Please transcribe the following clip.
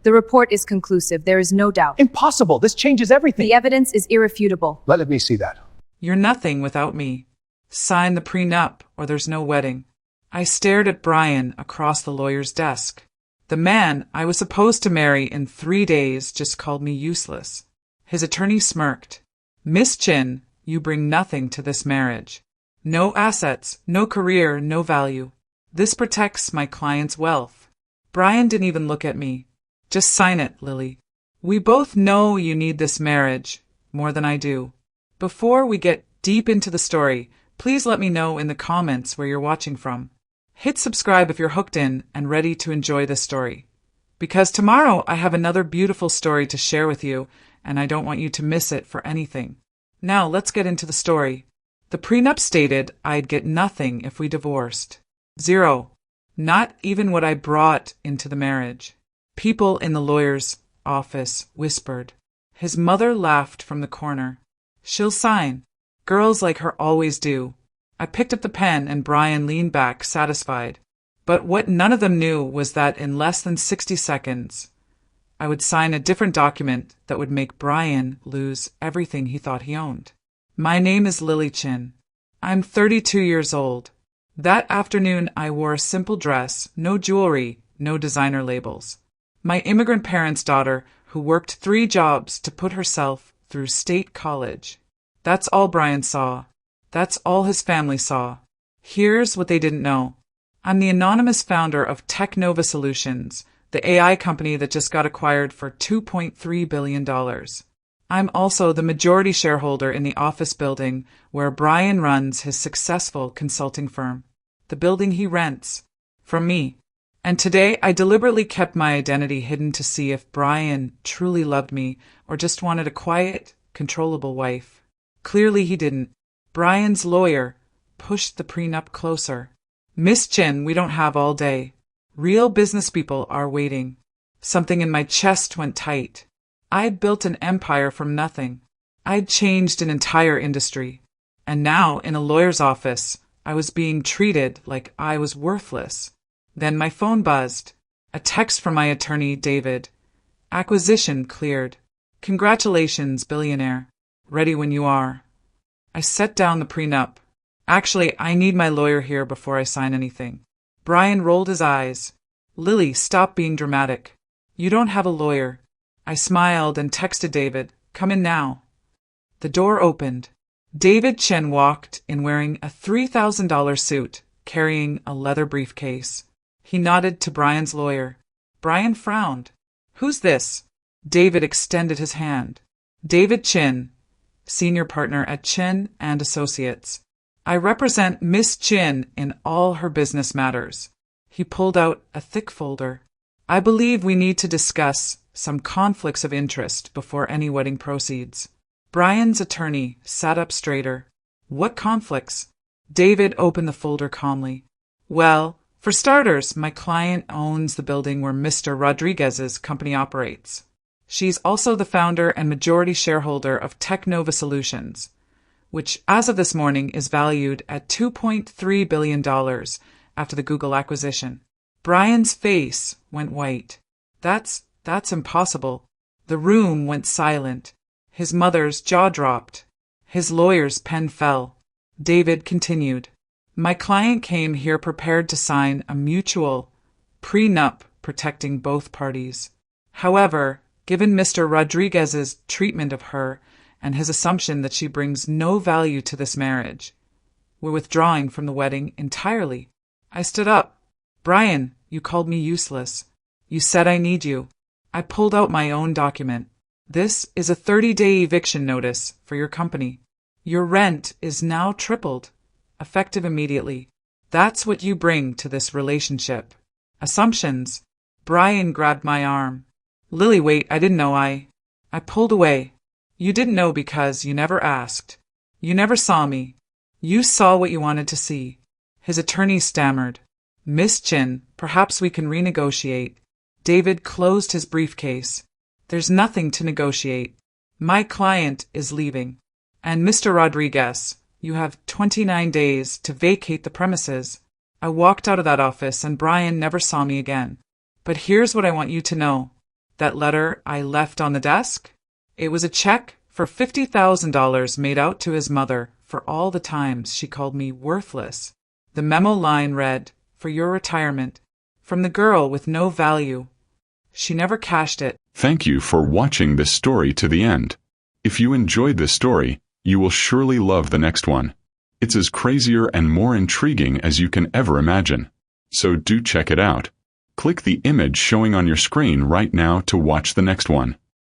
The report is conclusive. There is no doubt. Impossible. This changes everything. The evidence is irrefutable. Let me see that. You're nothing without me. Sign the prenup or there's no wedding. I stared at Brian across the lawyer's desk. The man I was supposed to marry in 3 days just called me useless. His attorney smirked. Miss Chin, you bring nothing to this marriage. No assets, no career, no value. This protects my client's wealth. Brian didn't even look at me. Just sign it, Lily. We both know you need this marriage more than I do. Before we get deep into the story, please let me know in the comments where you're watching from. Hit subscribe if you're hooked in and ready to enjoy this story. Because tomorrow I have another beautiful story to share with you, and I don't want you to miss it for anything. Now let's get into the story. The prenup stated I'd get nothing if we divorced. 0. Not even what I brought into the marriage. People in the lawyer's office whispered. His mother laughed from the corner. She'll sign. Girls like her always do. I picked up the pen and Brian leaned back, satisfied. But what none of them knew was that in less than 60 seconds, I would sign a different document that would make Brian lose everything he thought he owned. My name is Lily Chin. I'm 32 years old. That afternoon I wore a simple dress, no jewelry, no designer labels. My immigrant parents' daughter, who worked 3 jobs to put herself through state college. That's all Brian saw. That's all his family saw. Here's what they didn't know. I'm the anonymous founder of Technova Solutions, the AI company that just got acquired for $2.3 billion. I'm also the majority shareholder in the office building where Brian runs his successful consulting firm. The building he rents. From me. And today I deliberately kept my identity hidden to see if Brian truly loved me or just wanted a quiet, controllable wife. Clearly he didn't. Brian's lawyer pushed the prenup closer. Miss Chin, we don't have all day. Real business people are waiting. Something in my chest went tight. I'd built an empire from nothing. I'd changed an entire industry. And now, in a lawyer's office, I was being treated like I was worthless. Then my phone buzzed. A text from my attorney, David. Acquisition cleared. Congratulations, billionaire. Ready when you are. I set down the prenup. Actually, I need my lawyer here before I sign anything. Brian rolled his eyes. Lily, stop being dramatic. You don't have a lawyer. I smiled and texted David, come in now. The door opened. David Chen walked in wearing a $3,000 suit, carrying a leather briefcase. He nodded to Brian's lawyer. Brian frowned. Who's this? David extended his hand. David Chin, senior partner at Chin and Associates. I represent Miss Chin in all her business matters. He pulled out a thick folder. I believe we need to discuss some conflicts of interest before any wedding proceeds. Brian's attorney sat up straighter. What conflicts? David opened the folder calmly. Well, for starters, my client owns the building where Mr. Rodriguez's company operates. She's also the founder and majority shareholder of Technova Solutions, which as of this morning is valued at $2.3 billion after the Google acquisition. Brian's face went white. That's impossible. The room went silent. His mother's jaw dropped. His lawyer's pen fell. David continued. My client came here prepared to sign a mutual prenup protecting both parties. However, given Mr. Rodriguez's treatment of her and his assumption that she brings no value to this marriage, we're withdrawing from the wedding entirely. I stood up. Brian, you called me useless. You said I need you. I pulled out my own document. This is a 30-day eviction notice for your company. Your rent is now tripled, effective immediately. That's what you bring to this relationship. Assumptions. Brian grabbed my arm. Lily, wait, I didn't know I pulled away. You didn't know because you never asked. You never saw me. You saw what you wanted to see. His attorney stammered. Miss Chin, perhaps we can renegotiate. David closed his briefcase. There's nothing to negotiate. My client is leaving. And Mr. Rodriguez, you have 29 days to vacate the premises. I walked out of that office and Brian never saw me again. But here's what I want you to know. That letter I left on the desk? It was a check for $50,000 made out to his mother for all the times she called me worthless. The memo line read, "For your retirement," from the girl with no value. She never cashed it. Thank you for watching this story to the end. If you enjoyed this story, you will surely love the next one. It's as crazier and more intriguing as you can ever imagine. So do check it out. Click the image showing on your screen right now to watch the next one.